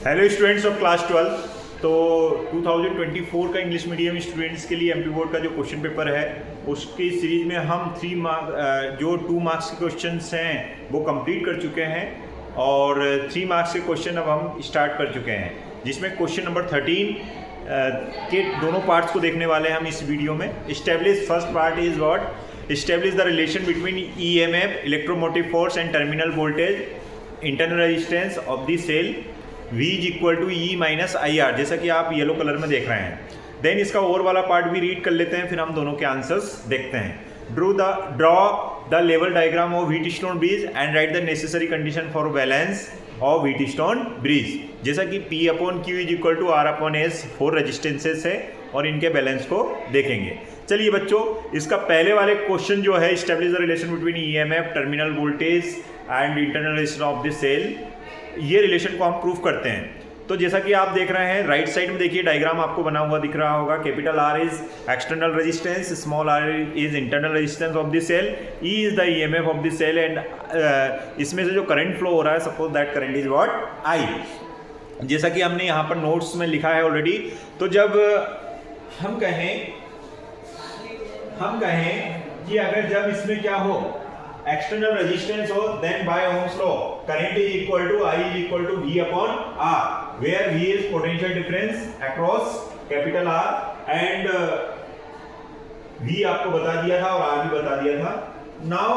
Hello students of class 12। तो 2024 का English medium students के लिए एमपी बोर्ड का जो क्वेश्चन पेपर है उसकी सीरीज में हम 2 मार्क्स के क्वेश्चंस हैं वो कंप्लीट कर चुके हैं और 3 मार्क्स के क्वेश्चन अब हम स्टार्ट कर चुके हैं, जिसमें क्वेश्चन नंबर 13 के दोनों पार्ट्स को देखने वाले हैं हम इस वीडियो में। Establish first part is what? Establish the relation between EMF electromotive force and terminal voltage internal resistance of the cell V is equal to E minus I R, जैसा कि आप येलो कलर में देख रहे हैं। Then इसका और वाला पार्ट भी रीड कर लेते हैं, फिर हम दोनों के आंसर्स देखते हैं। Draw the level diagram of Wheatstone bridge and write the necessary condition for balance of Wheatstone bridge. जैसा कि P upon Q is equal to R upon S 4 resistances है और इनके बैलेंस को देखेंगे। चलिए बच्चों, इसका पहले वाले क्वेश्चन जो है establish the relation between EMF terminal voltage and internal resistance of the cell, ये रिलेशन को हम प्रूव करते हैं। तो जैसा कि आप देख रहे हैं राइट साइड में देखिए डायग्राम आपको बना हुआ दिख रहा होगा। Capital R is external resistance, small R is internal resistance of the cell, E is the EMF of the cell and इसमें से जो करंट फ्लो हो रहा है suppose that current is what I, जैसा कि हमने यहाँ पर नोट्स में लिखा है ऑलरेडी। तो जब हम कहें कि अगर जब इसमें क्या हो एक्सटर्नल रेजिस्टेंस हो, then by Ohm's law current is equal to I is equal to V upon R, where V is potential difference across capital R and V आपको बता दिया था और आर भी बता दिया था। Now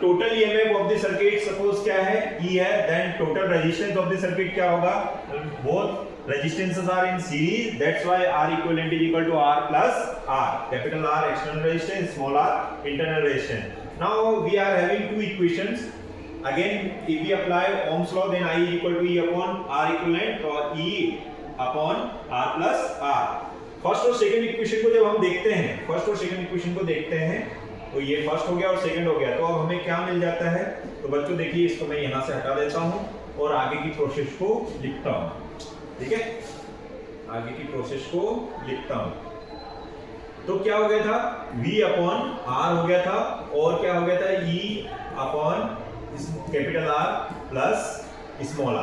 total EMF of the circuit suppose क्या है, ई है, then total resistance of the circuit क्या होगा, both resistances are in series, that's why R equivalent is equal to R plus R, capital R external resistance, small R internal resistance. Now we are having two equations. Again, if we apply Ohm's law, then I is equal to E upon R equivalent or E upon R plus R. First और second equation को जब हम देखते हैं, तो ये first हो गया और सेकंड हो गया, तो अब हमें क्या मिल जाता है? तो बच्चों देखिए, इसको मैं यहाँ से हटा देता हूँ और आगे की प्रोसेस को लिखता हूँ। ठीक है, आगे की प्रोसेस को लिखता हूँ। तो क्या हो गया था, V अपॉन R हो गया था और क्या हो गया था, E upon capital R plus small r।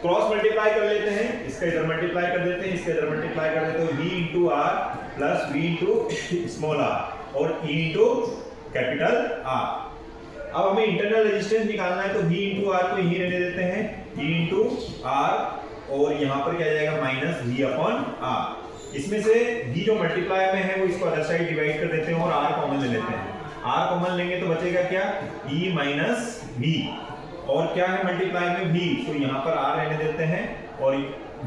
Cross multiply कर लेते हैं, इसका इधर मल्टीप्लाई कर देते हैं, इसका इधर मल्टीप्लाई कर देते हैं, V into R plus V into small r और E इंटू कैपिटल R। अब हमें इंटरनल रेजिस्टेंस निकालना है, तो V इंटू R को यही रहने देते हैं, E इंटू R और यहाँ पर क्या जाएगा माइनस V अपॉन R। इसमें से v जो मल्टीप्लाई में है वो इसको अदर साइड डिवाइड कर देते हैं और r कॉमन ले लेते हैं। r कॉमन लेंगे तो बचेगा क्या, e माइनस v, और क्या है मल्टीप्लाई में v, तो यहाँ पर r रहने देते हैं और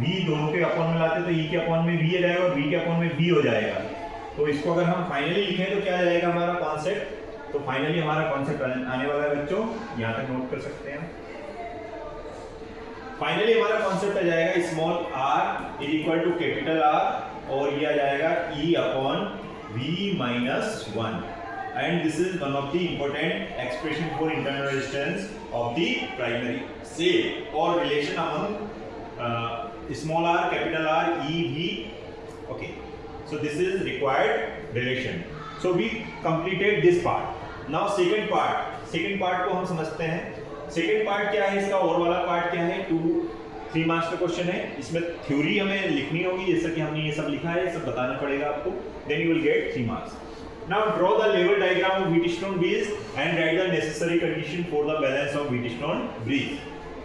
v दोनों के अपॉन में लाते तो e के अपॉन में v आ जाएगा और v के अपॉन में v हो जाएगा। तो इसको अगर हम फाइनली लिखें तो क्या आ जाएगा हमारा कॉन्सेप्ट, तो फाइनली हमारा कॉन्सेप्ट आने वाला है बच्चों, यहाँ तक नोट कर सकते हैं। फाइनली हमारा कॉन्सेप्ट आ जाएगा small r is equal to capital R और ये आ जाएगा E upon V minus 1 and this is one of the important expression for internal resistance of the primary cell और relation among small r capital R E V। Okay, so this is required relation. So we completed this part. Now second part को हम समझते हैं। Second part क्या है इसका, और वाला पार्ट क्या है, 3 मार्क्स का क्वेश्चन है। इसमें थ्योरी हमें लिखनी होगी, जैसा कि हमने ये सब लिखा है, ये सब बताना पड़ेगा आपको, then you will get 3 marks. Now draw the level diagram of Wheatstone bridge and write the necessary condition for the balance of Wheatstone bridge.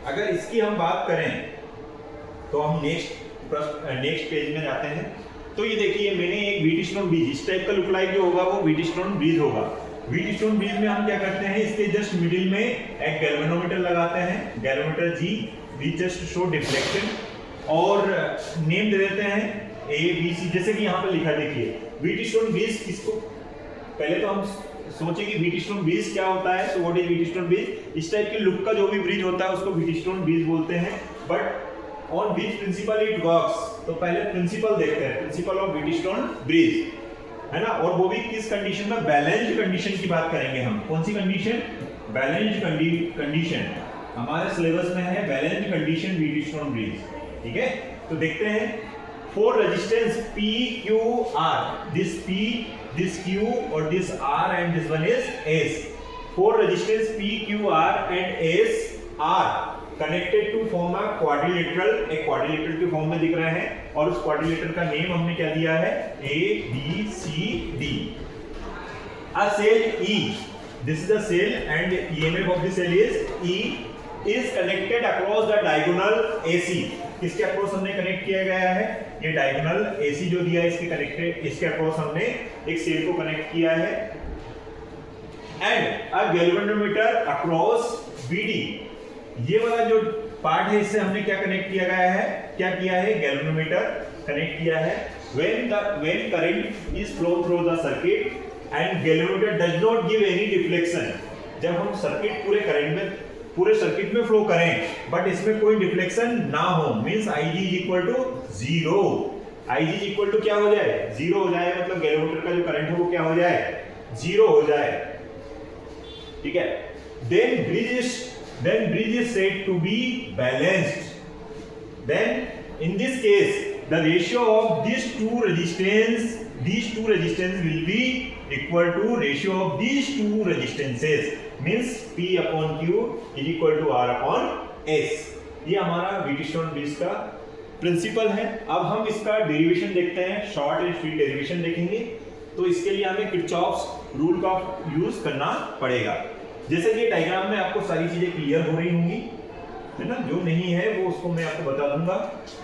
अगर इसकी हम बात करें तो हम नेक्स्ट पेज में जाते हैं। तो ये देखिए, मैंने एक व्हीटस्टोन ब्रिज, इस टाइप का लुक लाइक जो होगा वो व्हीटस्टोन ब्रिज होगा। व्हीटस्टोन ब्रिज में हम क्या करते हैं, इसके जस्ट मिडिल में एक गैल्वेनोमीटर लगाते हैं, galvanometer G, we just show deflection और नेम दे देते हैं A B C, जैसे कि यहाँ पर लिखा देखिए व्हीटस्टोन ब्रिज। किसको पहले तो हम सोचें कि व्हीटस्टोन ब्रिज क्या होता है, तो व्हाट इज व्हीटस्टोन ब्रिज? इस टाइप के लुक का जो भी ब्रिज होता है उसको व्हीटस्टोन ब्रिज बोलते हैं। But on which principal it works, तो पहले प्रिंसिपल देखते हैं, प्रिंसिपल ऑफ व्हीटस्टोन ब्रिज है ना, और वो भी किस कंडीशन में, बैलेंस्ड कंडीशन की बात करेंगे हम। कौन सी कंडीशन, बैलेंस्ड कंडीशन, हमारे सिलेबस में है बैलेंस्ड कंडीशन व्हीटस्टोन ब्रिज। ठीक है, तो देखते हैं 4 resistance P Q R, this P, this Q और this R and this one is S। 4 resistance P Q R and S R connected to form a quadrilateral, एक quadrilateral के form में दिख रहे हैं और उस क्वाड्रिलेटरल का नेम हमने क्या दिया है, A B C D. A cell E, this is the cell and EMF of the cell is E, is connected across the diagonal AC. किसके अक्रॉस हमने कनेक्ट किया गया है, ये डायगोनल एसी जो दिया है इसके कनेक्टेड, इसके अक्रॉस हमने एक सेल को कनेक्ट किया है। And a galvanometer across BD, ये वाला जो पार्ट है इससे हमने क्या कनेक्ट किया गया है, क्या किया है, गैल्वेनोमीटर कनेक्ट किया है। when current is flow through the circuit and galvanometer does not give any deflection, जब हम सर्किट पूरे करंट में, पूरे सर्किट में फ्लो करें बट इसमें कोई डिफ्लेक्शन ना हो, means Ig is equal to zero. Ig is equal to क्या हो जाए, जीरो हो जाए, मतलब गैल्वेनोमीटर का जो करंट है वो क्या हो जाए, जीरो हो जाए, ठीक है। then bridge is said to be balanced, then in this case the ratio of these two resistance will be equal to ratio of these two resistances, means P upon Q is equal to R upon S। ये हमारा Wheatstone bridge का principal है। अब हम इसका derivation देखते हैं, short and sweet derivation देखेंगे। तो इसके लिए हमें किरचॉफ्स रूल का यूज करना पड़ेगा। जैसे कि डायग्राम में आपको सारी चीजें क्लियर हो रही होंगी, है ना, जो नहीं है वो उसको मैं आपको बता दूंगा।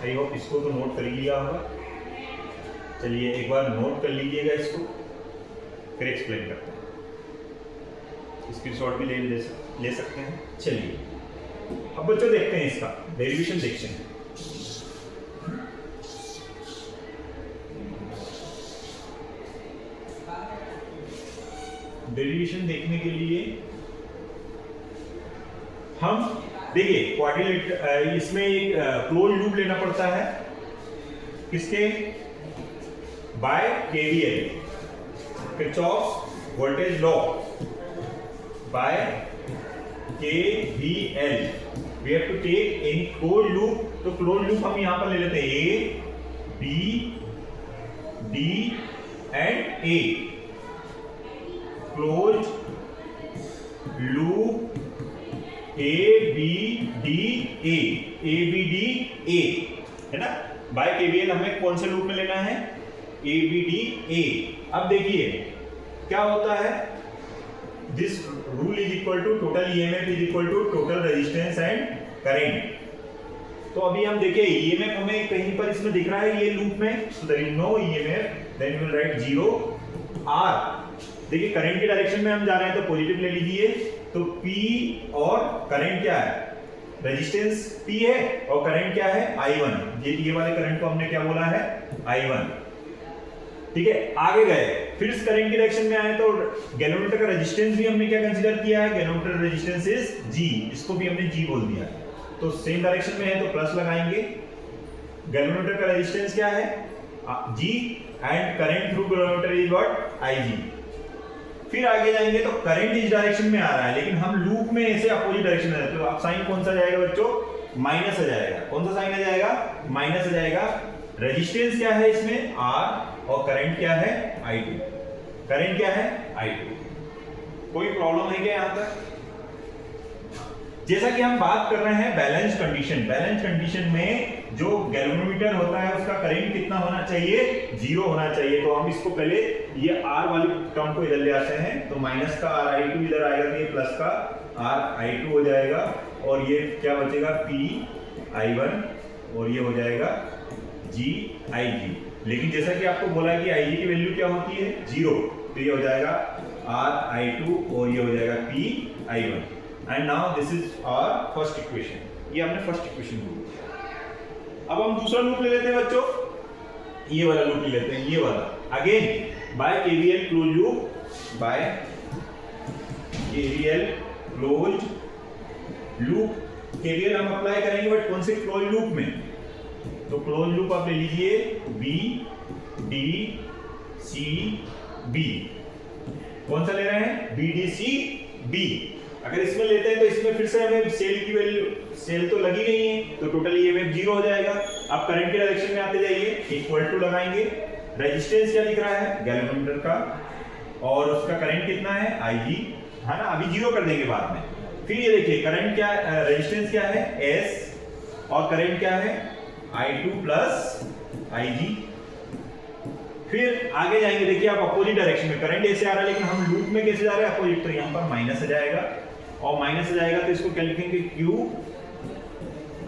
आई होप इसको तो नोट कर लिया होगा। चलिए एक बार नोट कर लीजिएगा इसको, फिर एक्सप्लेन करते हैं। स्क्रीनशॉट भी ले सकते हैं। चलिए अब बच्चों देखते हैं इसका डेरिवेशन देखते हैं। डेरिवेशन देखने के लिए हम देखिए क्वाड्रिलेटरल, इसमें एक क्लोज लूप लेना पड़ता है, किसके, by KVL, Kirchhoff's voltage law, by KVL we have to take any close loop. तो क्लोज लूप हम यहां पर ले लेते हैं A B D and A, close loop A B D A B D A, है ना। बाय केवीएल हमें कौन से लूप में लेना है, ए बी डी ए। अब देखिए क्या होता है, this rule is equal to total EMF is equal to total resistance and current. तो अभी हम देखिए ईएमएफ हमें कहीं पर इसमें दिख रहा है ये लूप में, so there is no EMF, then we will write 0 R. देखिए करंट की डायरेक्शन में हम जा रहे हैं तो पॉजिटिव ले लीजिए, तो P और करंट क्या है, रेजिस्टेंस P है और करंट क्या है I1। ये वाले करंट को हमने क्या बोला है, I1, ठीक है। आगे गए, फिर इस करंट की डायरेक्शन में आए तो गैल्वेनोमीटर का रेजिस्टेंस भी हमने क्या कंसीडर किया है, गैल्वेनोमीटर रेजिस्टेंस इज G, इसको भी हमने G बोल दिया। तो सेम डायरेक्शन में है तो प्लस लगाएंगे। गैल्वेनोमीटर का रेजिस्टेंस क्या है, G, and current through galvanometer is what, IG। फिर आगे जाएंगे तो करंट इस डायरेक्शन में आ रहा है, लेकिन हम लूप में ऐसे अपोजिट डायरेक्शन में, तो अब साइन कौन सा जाएगा बच्चों, माइनस आ जाएगा। कौन सा साइन आ जाएगा, माइनस आ जाएगा। रेजिस्टेंस क्या है इसमें, R, और करंट क्या है, I2। करंट क्या है, I2। कोई प्रॉब्लम है क्या यहां तक? जैसा कि हम बात कर रहे हैं बैलेंस कंडीशन, बैलेंस कंडीशन में जो गैल्वेनोमीटर होता है उसका करंट कितना होना चाहिए, 0 होना चाहिए। तो हम इसको पहले ये R वाली टर्म को इधर ले आते हैं, तो माइनस का RI2 इधर आएगा, तो ये प्लस का RI2 हो जाएगा, और ये क्या बचेगा, PI1, और ये हो जाएगा GIG। लेकिन जैसा कि आपको बोला है कि IG की वैल्यू क्या होती है, 0, तो ये हो जाएगा RI2 और ये हो जाएगा PI1। And now this is our first equation, ये हमने फर्स्ट इक्वेशन ली। अब हम दूसरा लूप ले लेते हैं बच्चों, ये वाला लूप ले लेते हैं, ये वाला again by KVL close loop, by KVL close loop. KVL हम अप्लाई करेंगे बट कौन से क्लोज लूप में, तो क्लोज लूप आप ले लीजिए बी डी सी बी। कौन सा ले रहे हैं, बी डी सी बी। अगर इसमें लेते हैं तो इसमें फिर से हमें सेल की वैल्यू, सेल तो लगी नहीं है, तो टोटल ईएमएफ 0 हो जाएगा। अब करंट के डायरेक्शन में आते जाइए, इक्वल टू लगाएंगे। रेजिस्टेंस क्या दिख रहा है, गैल्वेनोमीटर का, और उसका करंट कितना है, IG, है ना, अभी 0 कर देंगे बाद में। फिर ये देखिए करंट क्या, रेजिस्टेंस क्या है S और करंट क्या है I2 प्लस IG। फिर आगे जाएंगे, देखिए आप अपोजिट डायरेक्शन में, करंट ऐसे आ रहा है लेकिन हम लूप में कैसे जा रहे हैं अपोजिट, तो यहाँ पर माइनस आ जाएगा और माइनस आ जाएगा तो इसको क्या लिखेंगे Q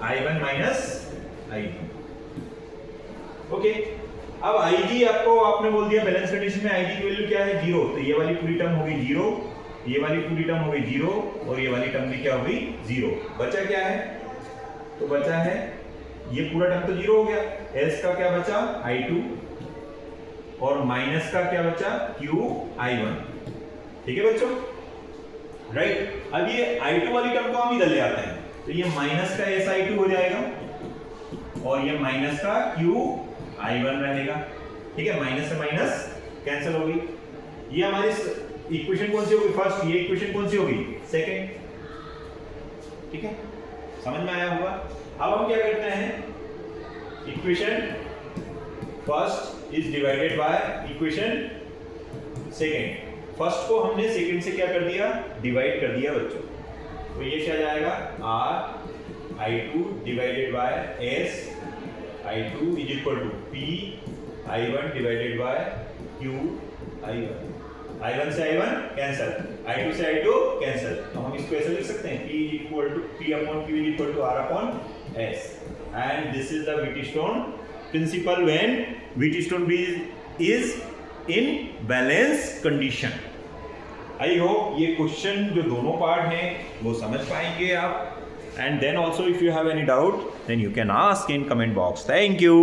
I1 minus I2। Okay, अब IG आपको आपने बोल दिया बैलेंस कंडीशन में IG की वैल्यू क्या है 0, तो ये वाली पूरी टर्म होगी 0, ये वाली पूरी टर्म होगी 0 और ये वाली टर्म भी क्या होगी 0। बचा क्या है, तो बचा है ये पूरा टर्म तो 0 हो गया, S का क्या बचा I2 और माइनस का क्या बचा Q I1। ठीक है बच्चों, राइट। अब ये I2 वाली टर्म को हम इधर ले आते हैं, तो ये माइनस का SI2 हो जाएगा और ये माइनस का Q I1 रहेगा। ठीक है, माइनस से माइनस कैंसिल होगी। ये हमारी इक्वेशन कौन सी होगी फर्स्ट, ये इक्वेशन कौन सी होगी सेकंड। ठीक है, समझ में आया होगा। अब हम क्या करते हैं, equation first is divided by equation second. First को हमने सेकंड से क्या कर दिया, डिवाइड कर दिया बच्चों, तो ये क्या जाएगा R I2 divided by S I2 is equal to P I1 divided by Q I1। I1 से I1 कैंसिल, I2 से I2 कैंसिल, तो हम इसको ऐसे लिख सकते हैं P equal to P upon Q is equal to R upon S। And this is the Wheatstone principle when Wheatstone is in balance condition. I hope ये question जो दोनों पार्ट हैं वो समझ पाएंगे आप। And then also if you have any doubt then you can ask in comment box. Thank you.